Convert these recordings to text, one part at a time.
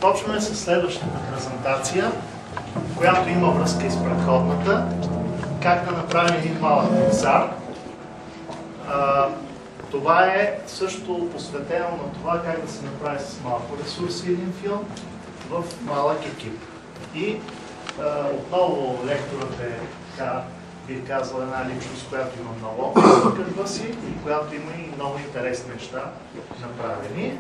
Започваме с следващата презентация, която има връзка и с предходната. Как да направим един малък Pixar. Това е също посветено на това как да се направи с малко ресурси един филм в малък екип. И отново лекторът е, бих казал, една личност, която има много къдва си и която има и много интересни неща направени.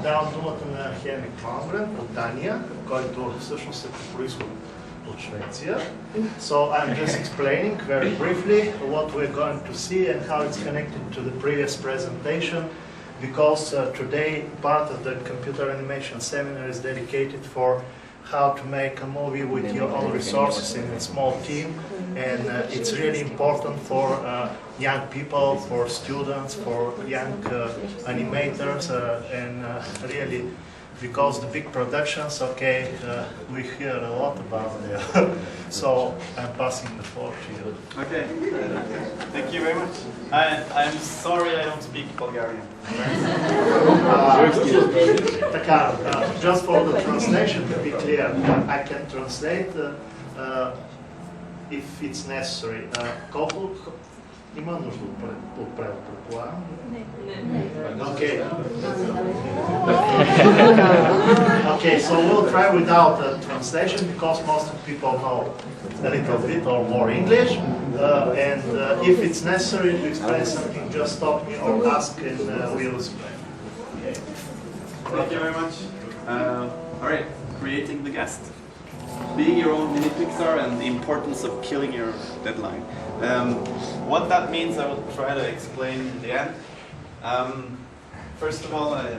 Давам думата на Henrik Malmgren от Дания, който всъщност е по произход от Швеция. So I'm just explaining very briefly what we're going to see and how it's connected to the previous presentation, because today part of the computer animation seminar is dedicated for how to make a movie with your own resources in a small team, and it's really important for young people, for students, for young animators, and really because the big productions, we hear a lot about them. So I'm passing the floor to you. Okay, thank you very much. I'm sorry I don't speak Bulgarian. Just for the translation to be clear, I can translate if it's necessary. Колко има нужда от превод, предполагам? Okay. Okay, so we'll try without a translation because most of people know a little bit or more English. And if it's necessary to explain something, just stop me or ask and we'll explain. Okay. Thank you very much. All right, creating the guest. Being your own mini Pixar and the importance of killing your deadline. What that means I will try to explain in the end. First of all, my name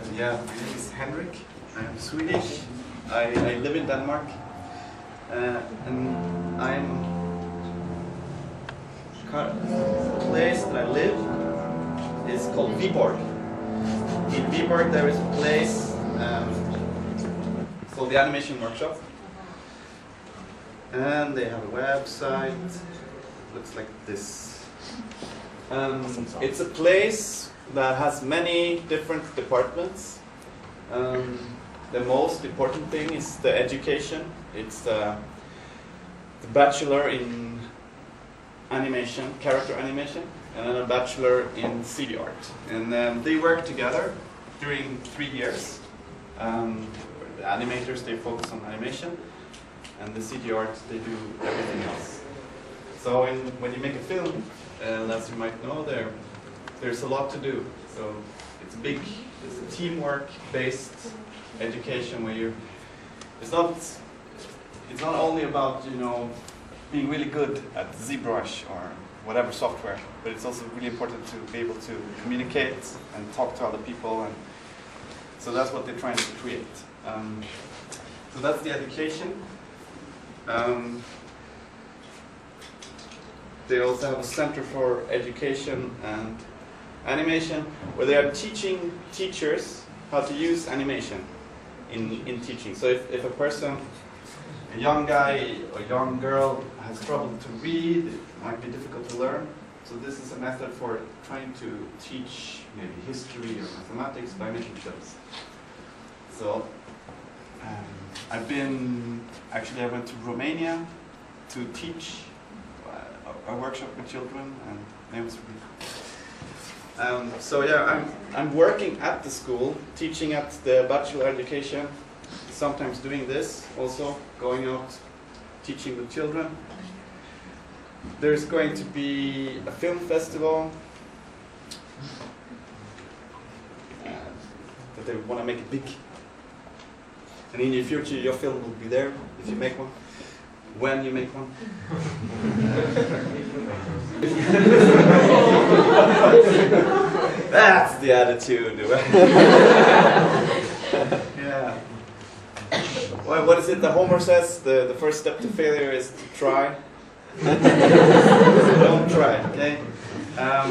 is Henrik. I'm Swedish. I live in Denmark. And the place that I live is called Viborg. In Viborg there is a place called the Animation Workshop. And they have a website. Looks like this. It's a place that has many different departments. The most important thing is the education. It's the bachelor in animation, character animation, and then a bachelor in CD art. And they work together during 3 years. The animators, they focus on animation, and the CD art, they do everything else. So when you make a film, as you might know, there's a lot to do. So it's a teamwork-based education where it's not only about being really good at ZBrush or whatever software, but it's also really important to be able to communicate and talk to other people, and so that's what they're trying to create. So that's the education. They also have a center for education and animation, where they are teaching teachers how to use animation in teaching. So if a person, a young guy or young girl, has trouble to read, it might be difficult to learn. So this is a method for trying to teach maybe history or mathematics by making films. So I went to Romania to teach a workshop with children, and it was really cool. I'm working at the school, teaching at the bachelor education, sometimes doing this, also going out teaching the children. There's going to be a film festival that they want to make it big. And in the future, your film will be there if you make one. When you make one. That's the attitude. Yeah. Well, what is it the Homer says? The first step to failure is to try. Don't try, okay? I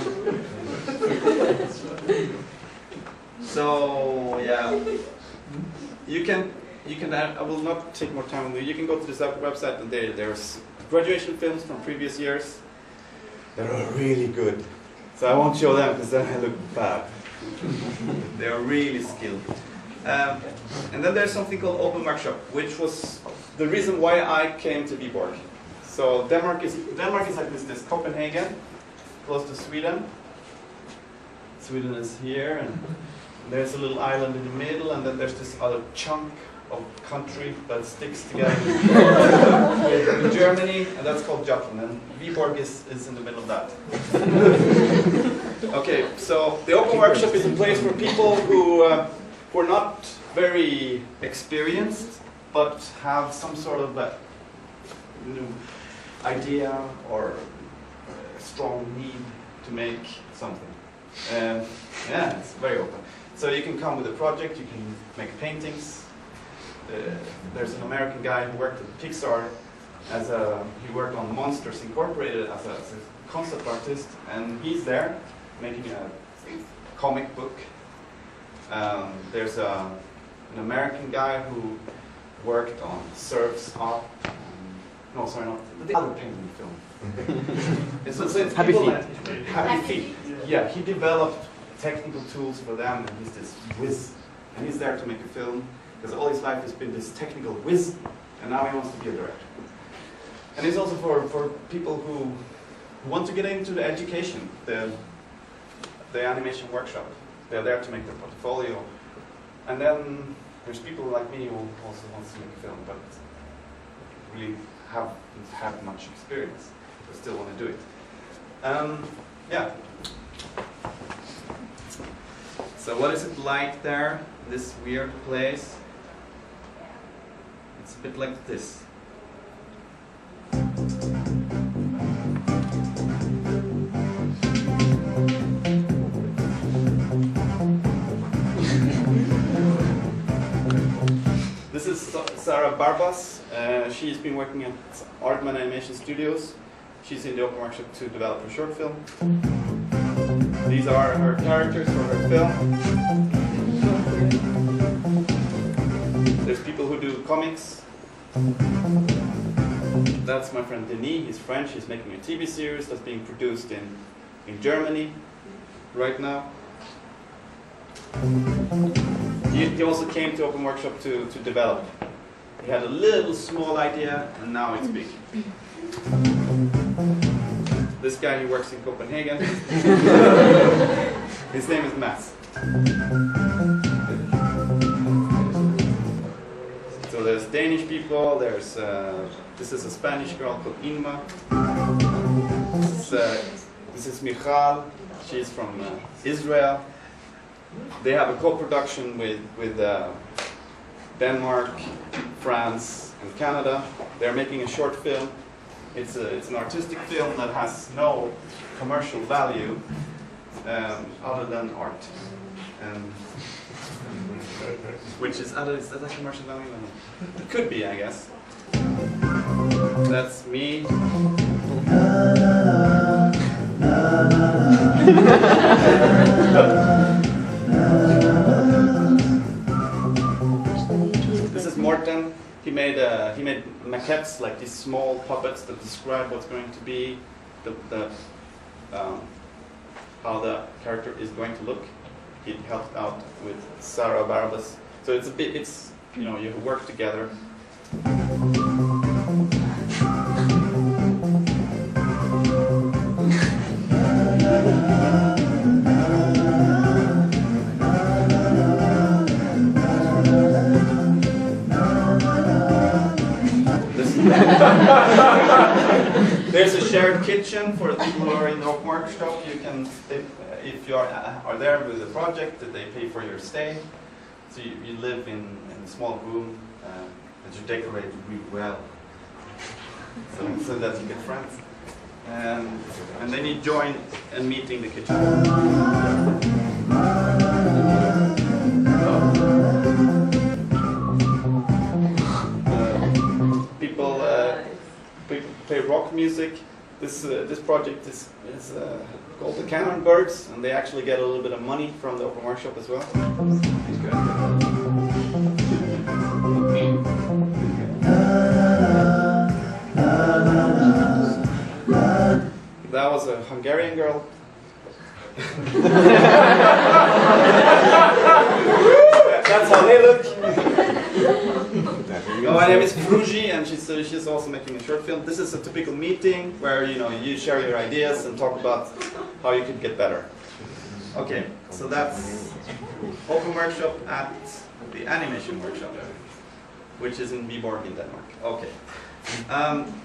will not take more time on you. You can go to this website, and there's graduation films from previous years. They're really good. So I won't show them because then I look bad. They're really skilled. And then there's something called Open Workshop, which was the reason why I came to Viborg. So Denmark is like this Copenhagen, close to Sweden. Sweden is here, and there's a little island in the middle, and then there's this other chunk of country that sticks together with Germany, and that's called Jutland, and Viborg is in the middle of that. Okay, so the Open Workshop is a place for people who are not very experienced, but have some sort of new idea or strong need to make something. Yeah, it's very open. So you can come with a project, you can make paintings. There's an American guy who worked at Pixar he worked on Monsters Incorporated as a concept artist, and he's there making a comic book. There's an American guy who worked on Surf's Up. No, sorry, not the other penguin film. It's Happy Feet. Happy Feet. Yeah, he developed technical tools for them, and he's this whiz. And he's there to make a film, because all his life has been this technical whiz, and now he wants to be a director. And it's also for people who want to get into the education, the animation workshop. They're there to make their portfolio. And then there's people like me who also wants to make a film, but really haven't had much experience, but still want to do it. Yeah. So what is it like there, this weird place? It's a bit like this. This is Sarah Barbas. She's been working at Artman Animation Studios. She's in the Open Workshop to develop a short film. These are her characters for her film. There's people who do comics. That's my friend Denis. He's French. He's making a TV series that's being produced in Germany right now. He also came to Open Workshop to develop. He had a little small idea, and now it's big. This guy, he works in Copenhagen. His name is Mats. So there's Danish people, there's this is a Spanish girl called Inma. This is Michal, she's from Israel. They have a co-production with Denmark, France, and Canada. They're making a short film. It's an artistic film that has no commercial value other than art. Which is is that a commercial value? It could be, I guess. That's me. This is Morten. He made maquettes, like these small puppets that describe what's going to be how the character is going to look. He helped out with Sarah Barbas. So it's you work together. There's a shared kitchen for the people who are in the Open Workshop. You can, if you are there with the project, they pay for your stay. So you live in a small room that you decorate really well, so that you get friends. And then you join a meeting the kitchen. People play rock music. This project is called the Cannon Birds, and they actually get a little bit of money from the Open Workshop as well. That was a Hungarian girl. That's how they My name is Fruji, and she's also making a short film. This is a typical meeting where you share your ideas and talk about how you could get better. Okay, so that's open workshop at the animation workshop, which is in Viborg in Denmark. Okay,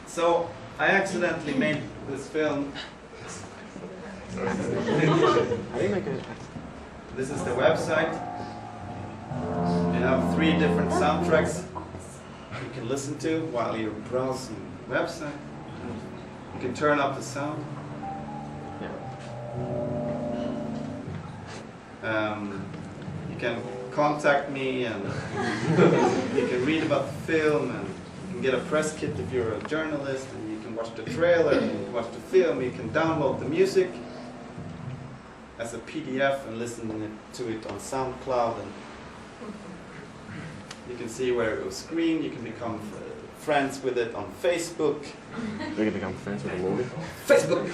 so I accidentally made this film. This is the website. You have 3 different soundtracks you can listen to while you're browsing the website. You can turn up the sound. You can contact me, and you can read about the film, and you can get a press kit if you're a journalist, and you can watch the trailer, and you can watch the film. You can download the music as a PDF and listen to it on SoundCloud, and you can see where it was screened. You can become friends with it on Facebook. We can become friends with a movie. Facebook!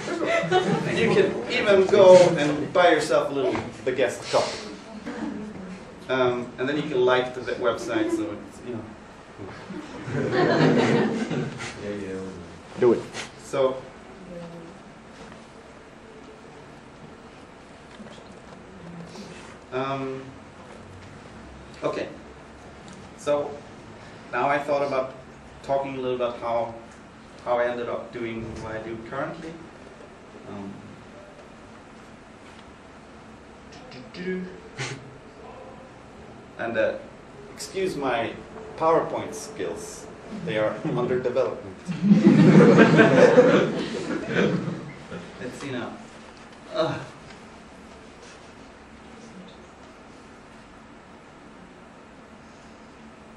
And you can even go and buy yourself a little baguette copy. And then you can like the website, so it's, Do it. So, okay. So, now I thought about talking a little about how I ended up doing what I do currently. And excuse my PowerPoint skills. They are under development. Let's see now.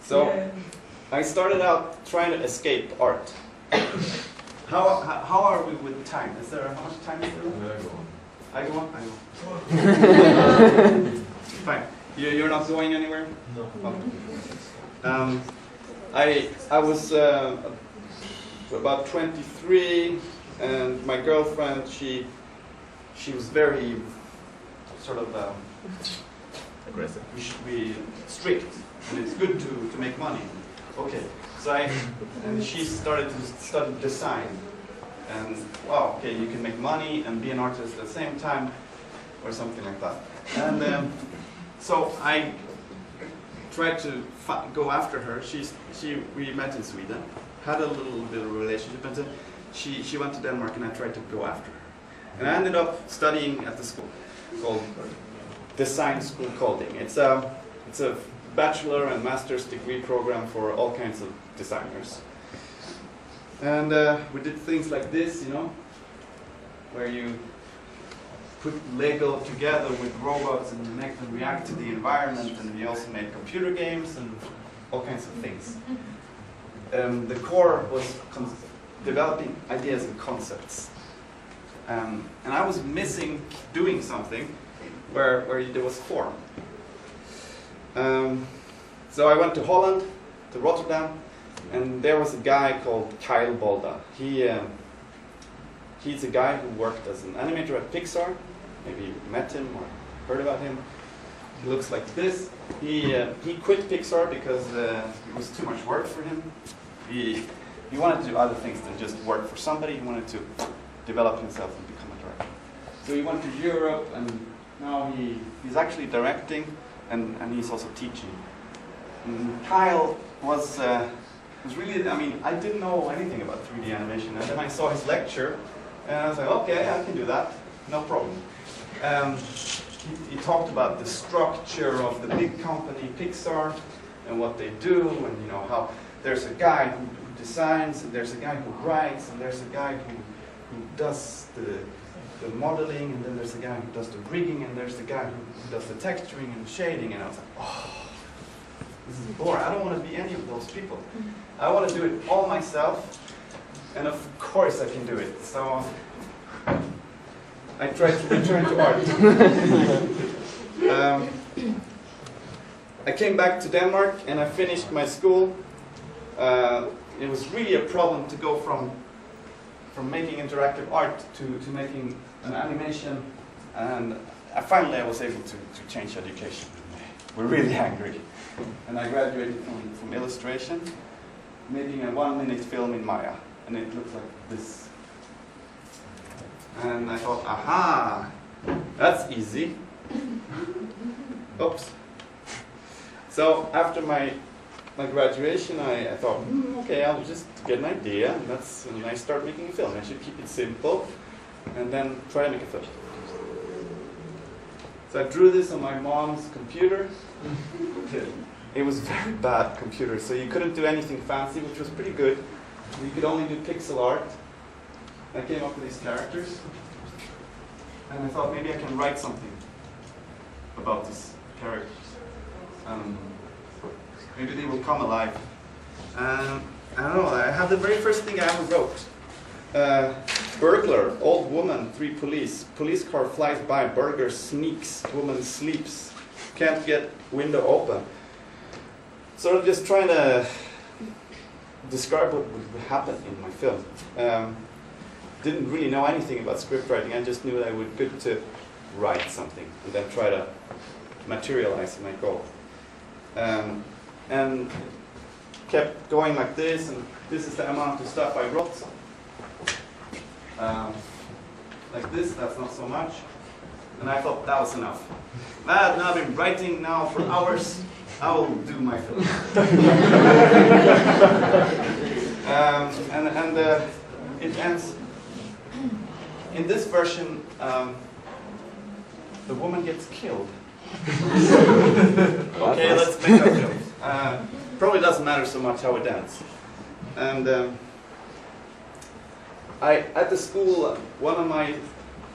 So, I started out trying to escape art. How are we with time? How much time is there? I go on? I go. Fine. You're not going anywhere? No. Okay. I was about 23, and my girlfriend, she was very sort of Aggressive. we should be strict, and it's good to make money. Okay, so and she started to study design, and wow, okay, you can make money and be an artist at the same time, or something like that. And so I tried to go after her. We met in Sweden, had a little bit of a relationship, and then she went to Denmark, and I tried to go after her. And I ended up studying at the school called Design School Coding. It's a bachelor and master's degree program for all kinds of designers. And we did things like this, where you put Lego together with robots and make them react to the environment, and we also made computer games and all kinds of things. The core was developing ideas and concepts. And I was missing doing something where there was form. So I went to Holland, to Rotterdam, and there was a guy called Kyle Bolda. He's a guy who worked as an animator at Pixar. Maybe you met him or heard about him. He looks like this. He quit Pixar because it was too much work for him. He wanted to do other things than just work for somebody. He wanted to develop himself and become a director. So he went to Europe, and now he's actually directing, and he's also teaching. And Kyle was really, I didn't know anything about 3D animation, and then I saw his lecture, and I was like, okay, I can do that, no problem. He talked about the structure of the big company Pixar and what they do, and how there's a guy who designs, and there's a guy who writes, and there's a guy who does the modeling, and then there's a guy who does the rigging, and there's the guy who does the texturing and shading, and I was like, oh, this is boring. I don't want to be any of those people. I want to do it all myself, and of course I can do it. So I tried to return to art. I came back to Denmark, and I finished my school. It was really a problem to go from making interactive art to making an animation, and finally I was able to change education. We're really angry. and I graduated from illustration, making a 1-minute film in Maya, and it looks like this. And I thought, aha, that's easy. Oops. So after my graduation, I thought, okay, I'll just get an idea, and I start making a film. I should keep it simple, and then try to make a film. So I drew this on my mom's computer. It was a very bad computer, so you couldn't do anything fancy, which was pretty good. You could only do pixel art. I came up with these characters, and I thought maybe I can write something about these characters. Maybe they will come alive. I don't know, I have the very first thing I ever wrote. Burglar, old woman, 3 police. Police car flies by, burglar sneaks, woman sleeps. Can't get window open. Sort of just trying to describe what would happen in my film. Didn't really know anything about script writing. I just knew that it would be good to write something and then try to materialize my goal. And kept going like this, and this is the amount of stuff I wrote. Like this, that's not so much. And I thought that was enough. Now I've been writing now for hours. I will do my film. And it ends. In this version, the woman gets killed. Okay, let's make that film. Probably doesn't matter so much how it ends. And at the school, one of my,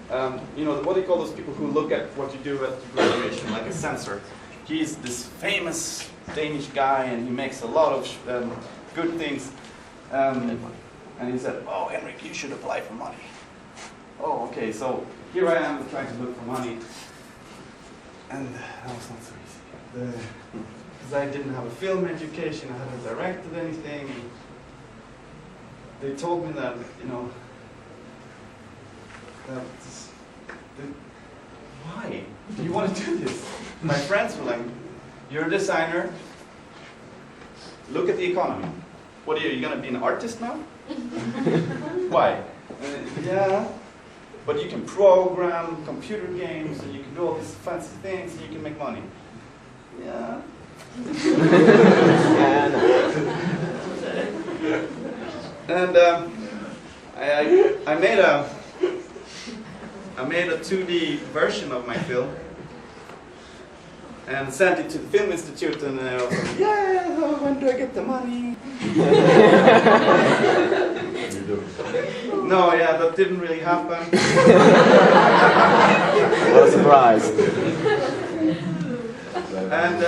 what do you call those people who look at what you do at graduation, like a censor? He's this famous Danish guy, and he makes a lot of good things. And he said, "Oh, Henrik, you should apply for money." Oh, okay, so here I am trying to look for money. And that was not so easy. Because I didn't have a film education, I hadn't directed anything. They told me that, why do you want to do this? My friends were like, "You're a designer, look at the economy. What are you going to be an artist now?" Why? Yeah, but you can program computer games, and you can do all these fancy things, and you can make money. Yeah. And I made a 2D version of my film and sent it to the Film Institute, and I was like, "Yeah, when do I get the money?" No, yeah, that didn't really happen. What a surprise. And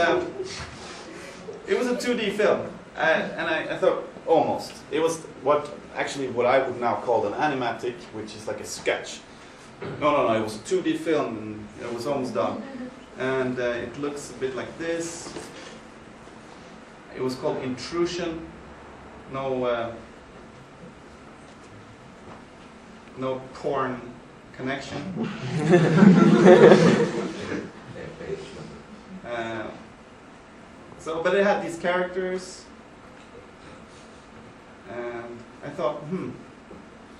it was a 2D film, and I thought, almost. It was what I would now call an animatic, which is like a sketch. No, it was a 2D film, and it was almost done. And it looks a bit like this. It was called Intrusion. No porn connection. But it had these characters, and I thought,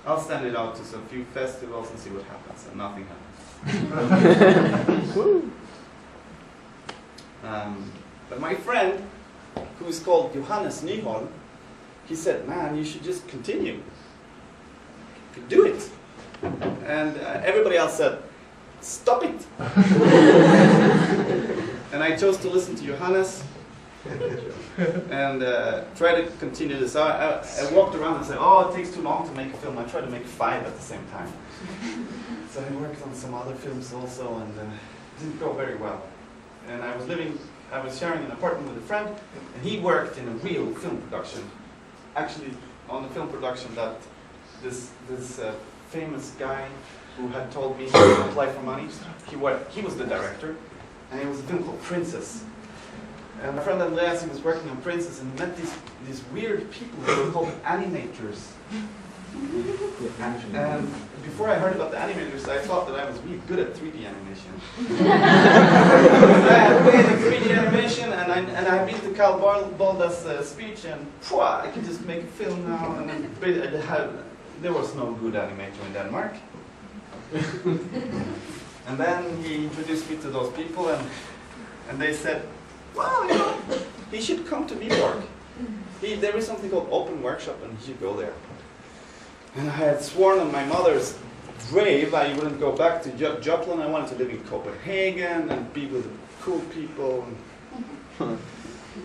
I'll send it out to a few festivals and see what happens, and nothing happens. But my friend, who is called Johannes Nyholm, he said, "Man, you should just continue. You could do it." And everybody else said, "Stop it." And I chose to listen to Johannes and try to continue this. I walked around and said, "Oh, it takes too long to make a film." I tried to make 5 at the same time. So I worked on some other films also, and it didn't go very well. And I was sharing an apartment with a friend, and he worked in a real film production. Actually, on the film production that this famous guy who had told me to apply for money, he was the director, and it was a film called Princess. And my friend Andreas, he was working on Princess, and met these weird people who were called animators. And before I heard about the animators, I thought that I was really good at 3D animation. I had made a 3D animation, and I beat the Carl Balda's speech, and I could just make a film now. And there was no good animator in Denmark. And then he introduced me to those people, and they said, well, you know, he should come to Denmаrk. There is something called Open Workshop, and he should go there. And I had sworn on my mother's grave I wouldn't go back to Jutland. I wanted to live in Copenhagen and be with cool people.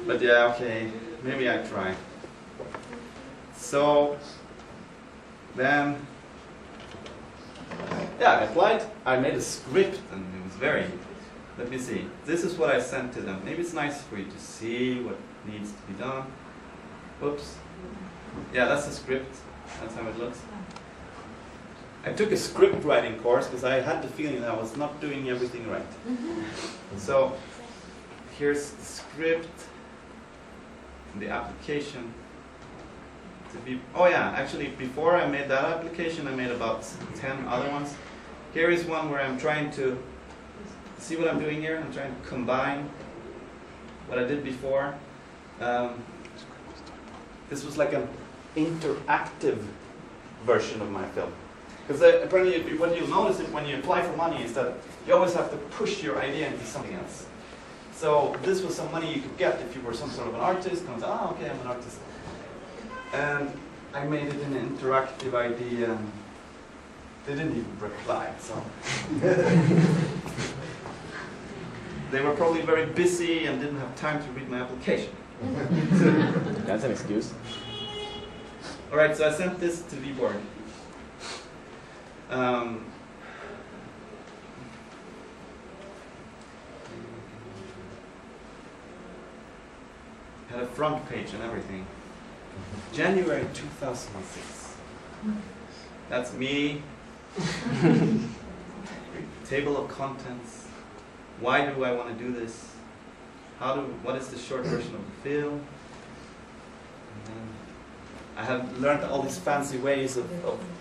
But yeah, okay, maybe I try. So then, yeah, I applied. I made a script, and it was very. Let me see. This is what I sent to them. Maybe it's nice for you to see what needs to be done. Oops. Yeah, that's the script. That's how it looks. I took a script writing course because I had the feeling that I was not doing everything right. So here's the script, and the application. Oh yeah, actually before I made that application, I made about 10 other ones. Here is one where I'm trying to see what I'm doing here. I'm trying to combine what I did before. This was like an interactive version of my film. Because apparently what you'll notice when you apply for money is that you always have to push your idea into something else. So this was some money you could get if you were some sort of an artist. And I was like, oh, okay, I'm an artist. And I made it an interactive idea, and they didn't even reply, so. They were probably very busy and didn't have time to read my application. That's an excuse. All right, so I sent this to Denmаrk. Had a front page and everything. January 2006. That's me. Table of contents. Why do I want to do this? What is the short version of the film? I have learned all these fancy ways of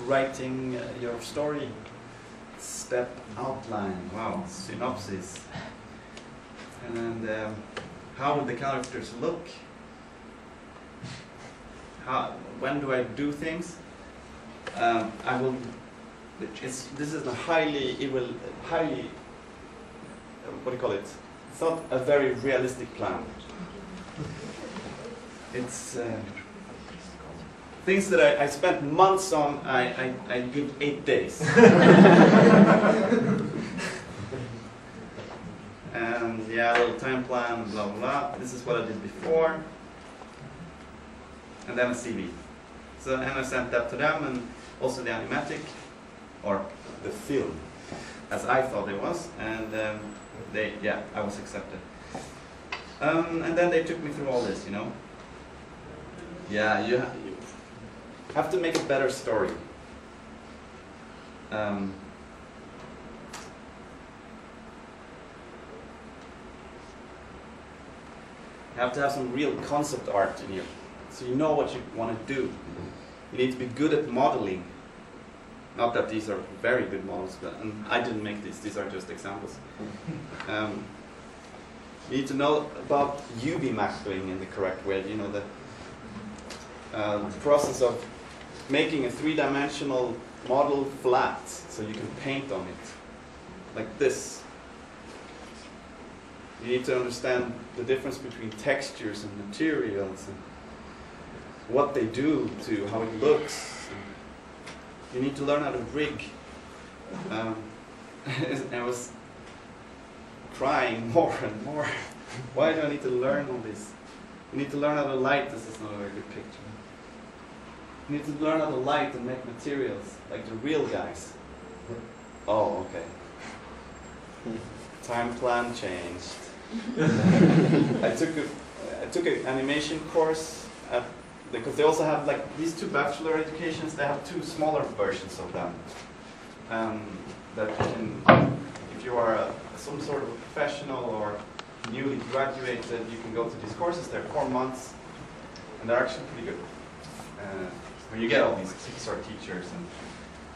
writing your story. Step outline, wow, synopsis. And how would the characters look? When do I do things? I will. This is a highly. What do you call it? It's not a very realistic plan. It's things that I spent months on. I give 8 days. And yeah, a little time plan, blah blah blah. This is what I did before. And then a CV. So, and I sent that to them, and also the animatic, or the film, as I thought it was, and I was accepted. And then they took me through all this, you know. Yeah, you have to make a better story. You have to have some real concept art in you. So you know what you want to do. You need to be good at modeling. Not that these are very good models, but and I didn't make these are just examples. You need to know about UV mapping in the correct way. You know, the process of making a three-dimensional model flat so you can paint on it, like this. You need to understand the difference between textures and materials, and what they do to how it looks. You need to learn how to rig. I was crying more and more. Why do I need to learn all this? You need to learn how to light. This is not a very good picture. You need to learn how to light and make materials, like the real guys. Oh, okay. Time plan changed. I took an animation course because they also have like these two bachelor educations. They have two smaller versions of them that you can, if you are some sort of a professional or newly graduated, you can go to these courses. They're 4 months, and they're actually pretty good. where you get all these Pixar teachers and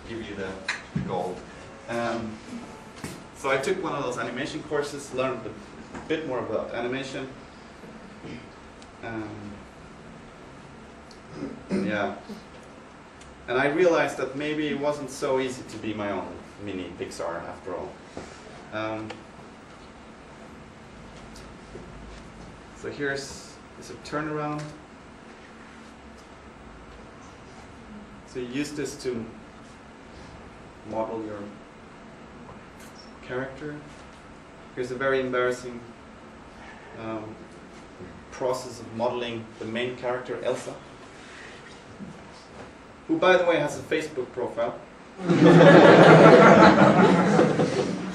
give you the gold. So I took one of those animation courses, learned a bit more about animation. Yeah. And I realized that maybe it wasn't so easy to be my own mini Pixar after all. So here's a turnaround. So you use this to model your character. Here's a very embarrassing process of modeling the main character, Elsa, who, by the way, has a Facebook profile.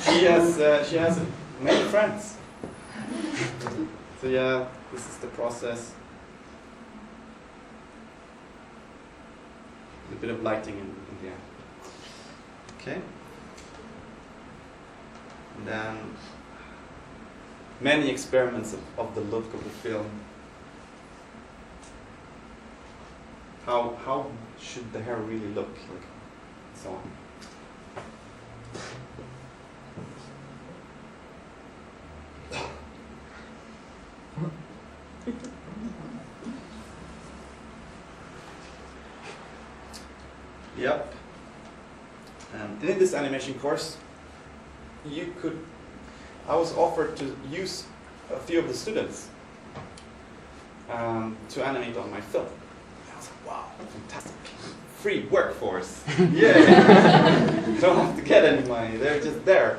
She has many friends. So yeah, this is the process. A bit of lighting in the end. Okay. And then many experiments of the look of the film. How should the hair really look like? So on. Yep. And in this animation course, I was offered to use a few of the students to animate on my film. I was like, wow, fantastic. Free workforce. Yeah. Don't have to get any money, they're just there.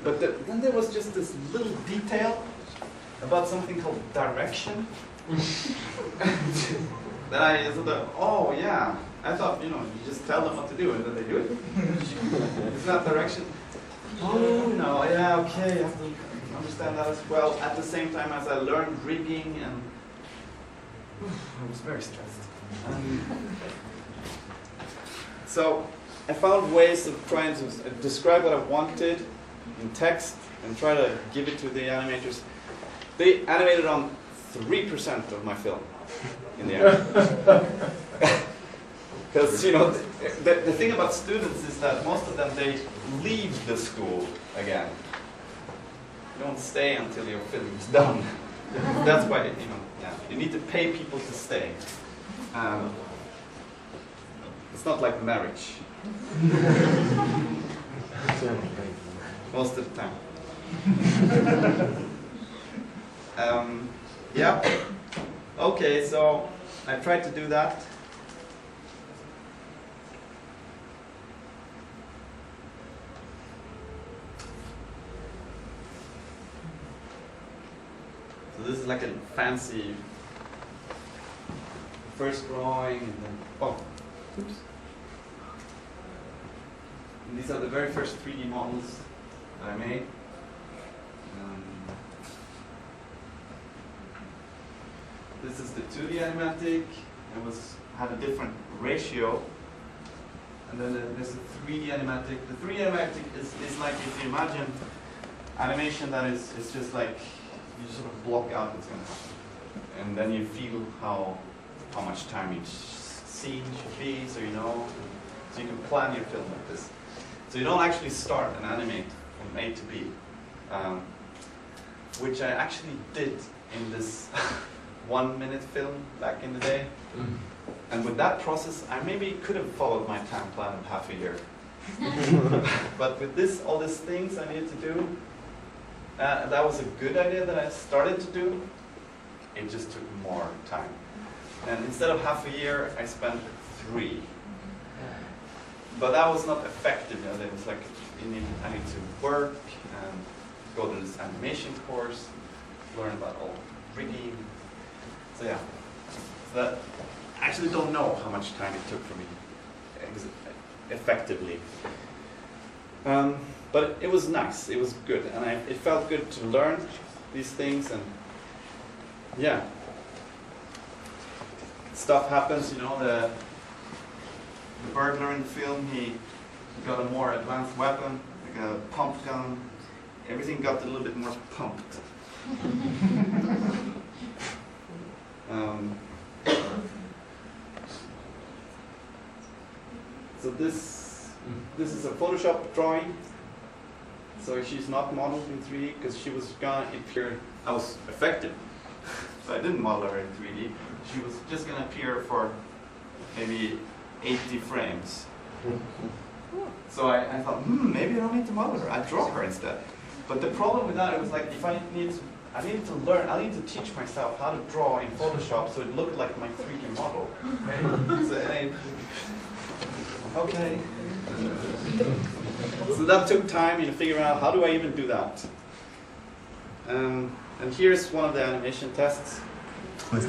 But then there was just this little detail about something called direction. Then I thought, oh yeah, I thought, you just tell them what to do and then they do it. It's not direction. Oh no, yeah, okay, I have to understand that as well. At the same time as I learned rigging, and I was very stressed. So I found ways of trying to describe what I wanted in text and try to give it to the animators. They animated on 3% of my film in the end. Because, the thing about students is that most of them, they leave the school again. You don't stay until your film is done. That's why, you need to pay people to stay. It's not like marriage. Most of the time. Yeah. Okay, so I tried to do that. So this is like a fancy first drawing, and then oops. And these are the very first 3D models that I made. This is the 2D animatic. It had a different ratio. And then there's the 3D animatic. The 3D animatic is like, if you imagine animation that is just like, you sort of block out what's going to happen. And then you feel how much time each scene should be, so you can plan your film like this. So you don't actually start and animate from A to B, which I actually did in this 1-minute film back in the day. And with that process, I maybe could have followed my time plan of half a year. But with all these things I needed to do, that was a good idea that I started to do. It just took more time. And instead of half a year, I spent 3. But that was not effective. It was like, I need to work and go to this animation course, learn about all rigging. So yeah, I actually don't know how much time it took for me effectively. But it was nice, it was good, and it felt good to learn these things, and yeah. Stuff happens, the burglar in the film, he got a more advanced weapon, like a pump gun. Everything got a little bit more pumped. So this is a Photoshop drawing. So she's not modeled in 3D because she was gonna appear. I was affected, so I didn't model her in 3D. She was just gonna appear for maybe 80 frames. So I thought, maybe I don't need to model her. I draw her instead. But the problem with that, it was like if I needed to learn. I needed to teach myself how to draw in Photoshop so it looked like my 3D model. Okay. So that took time, figuring out how do I even do that. And here's one of the animation tests. And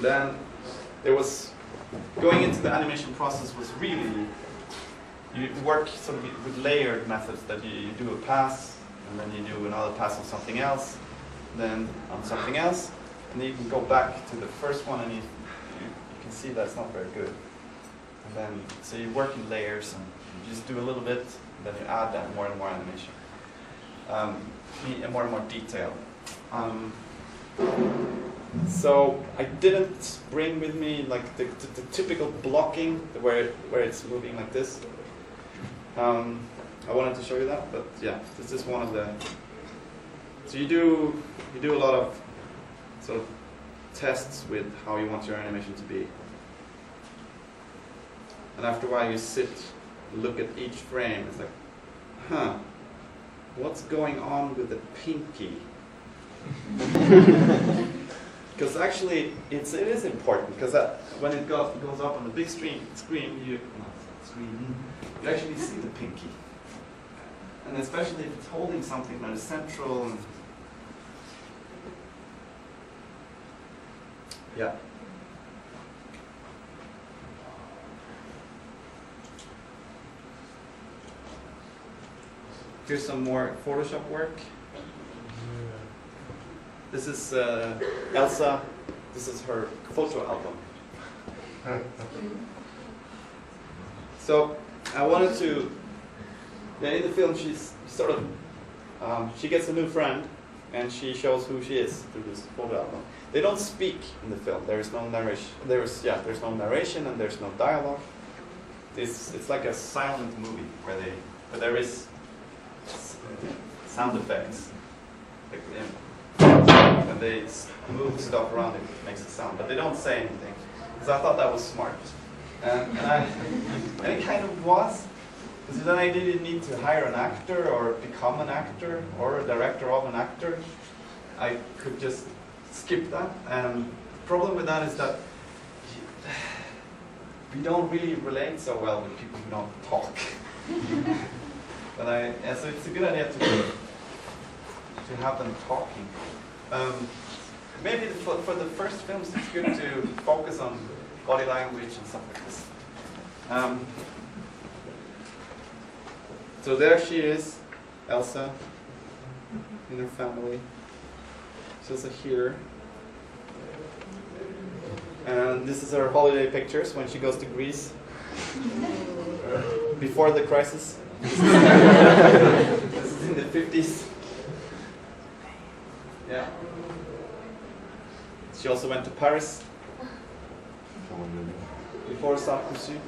then there was, going into the animation process was really, you work sort of with layered methods that you do a pass, and then you do another pass on something else, then on something else, and then you can go back to the first one and you can see that's not very good. And then, so you work in layers and you just do a little bit, and then you add that more and more animation, and more detail. So I didn't bring with me like the typical blocking where it's moving like this. I wanted to show you that, but yeah, this is one of the. So you do a lot of sort of tests with how you want your animation to be, and after a while you sit, look at each frame. It's like, what's going on with the pinky? Because actually, it is important. Because when it goes up on the big screen, you actually see the pinky, and especially if it's holding something that is central. And yeah. Here's some more Photoshop work. This is Elsa. This is her photo album. So I wanted to. In the film, she's sort of. She gets a new friend, and she shows who she is through this photo album. They don't speak in the film. There is no narration. There's no narration and there's no dialogue. It's like a silent movie where there is sound effects. And they move stuff around, it makes a sound, but they don't say anything. So I thought that was smart, and it kind of was, because then I didn't need to hire an actor or become an actor or a director of an actor. I could just skip that. And the problem with that is that we don't really relate so well with people who don't talk. So it's a good idea to have them talking. Maybe for the first films, it's good to focus on body language and stuff like this. So there she is, Elsa, in her family. She's here. And this is her holiday pictures when she goes to Greece. Before the crisis. This is in the 50s. Yeah. She also went to Paris before Sarkozy.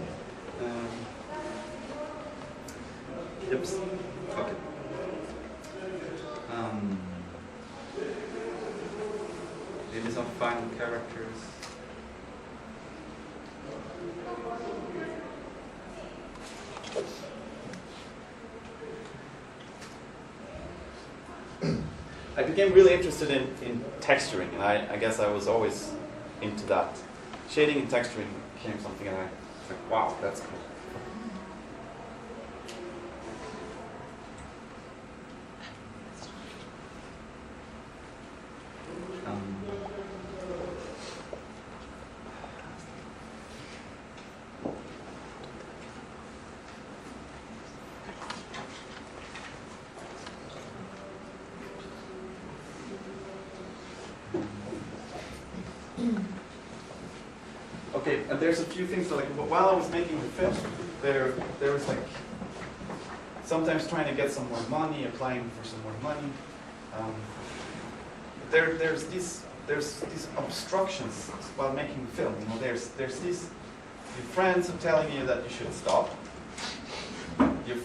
Yep. Okay. Maybe some final characters. I became really interested in texturing, and I guess I was always into that. Shading and texturing became something, and I was like, wow, that's cool. Okay, and there's a few things that, like, while I was making the film, there was like sometimes trying to get some more money, applying for some more money. There's these obstructions while making film. You know, there's these your friends are telling you that you should stop. Your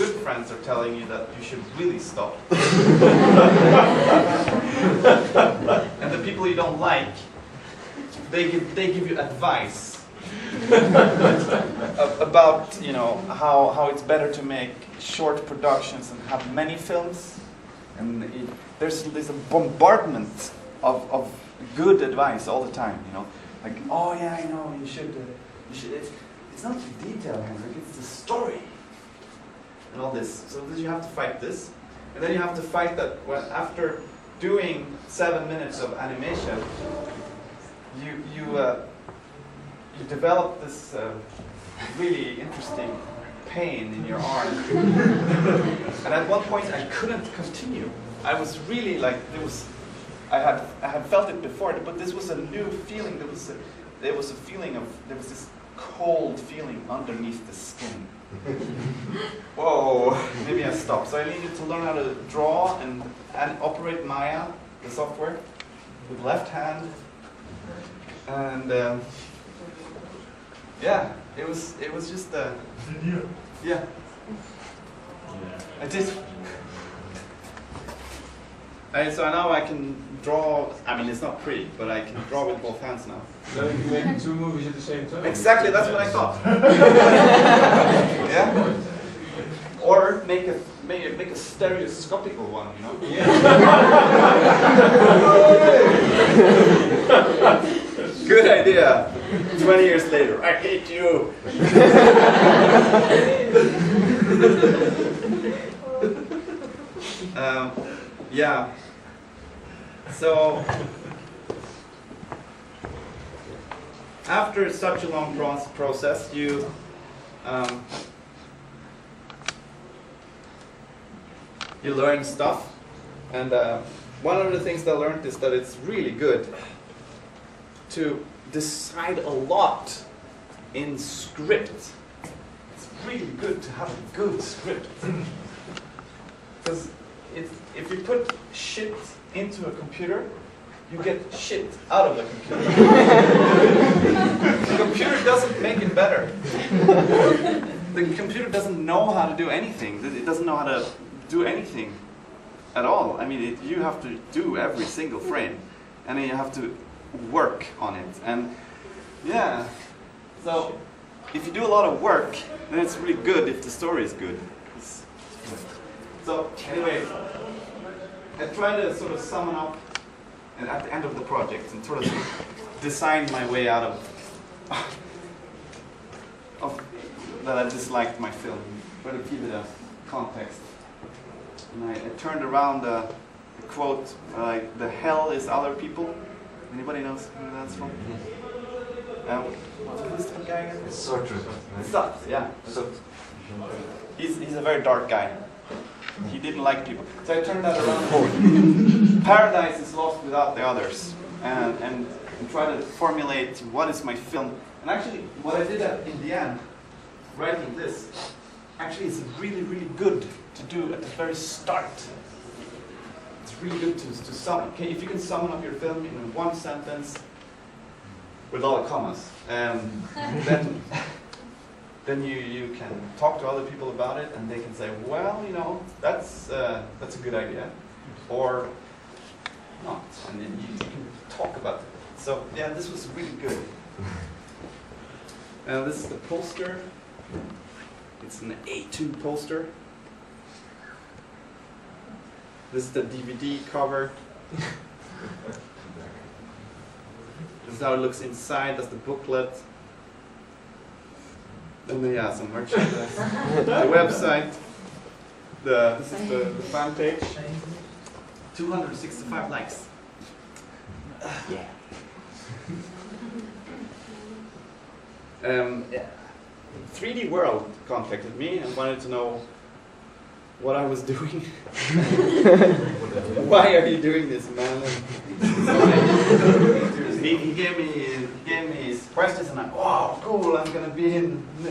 good friends are telling you that you should really stop. And the people you don't like, they give you advice about, you know, how it's better to make short productions and have many films. And there's a bombardment of good advice all the time, you know, like, oh yeah, I know, you should. It's not the detail, Henrik, it's the story. And all this. So you have to fight this. And then you have to fight that after doing 7 minutes of animation, you develop this really interesting pain in your arm. And at one point I couldn't continue. I was really like, I had felt it before, but this was a new feeling. There was this cold feeling underneath the skin. Whoa, maybe I stopped. So I needed to learn how to draw and operate Maya, the software, with left hand. And yeah, it was just yeah. I did. So now I can draw. I mean, it's not pretty, but I can draw with both hands now. So you can make 2 movies at the same time. Exactly, that's what I thought. Yeah. Or make a stereoscopical one, you know. Yeah. Good idea. 20 years later, I hate you. Yeah. So after such a long process, you learn stuff, and one of the things I learned is that it's really good to decide a lot in script. It's really good to have a good script, because if you put shit into a computer, you get shit out of the computer. The computer doesn't make it better. The computer doesn't know how to do anything. It doesn't know how to do anything at all. I mean, you have to do every single frame, and then you have to work on it. And yeah, so if you do a lot of work, then it's really good if the story is good. So anyway, I try to sort of sum up and at the end of the project and sort of design my way out of that I disliked my film, try to give it a context. And I turned around the quote, like, the hell is other people. Anybody knows who that's from? Who's that guy again? It's Sartre. Sartre, yeah. So he's a very dark guy. He didn't like people. So I turned that around. Paradise is lost without the others. And try to formulate what is my film. And actually, what I did in the end, writing this, actually is really, really good to do at the very start. It's really good to sum. If you can sum up your film in one sentence with all the commas, then you can talk to other people about it, and they can say, well, you know, that's a good idea, or not, and then you can talk about it. So yeah, this was really good. This is the poster. It's an A2 poster. This is the DVD cover. This is how it looks inside. That's the booklet. And then, yeah, some merchandise. The website. This is the fan page. 265 likes. Yeah. 3D World contacted me and wanted to know what I was doing. Why are you doing this, man? He gave me his questions, and I'm, oh, cool, I'm gonna be in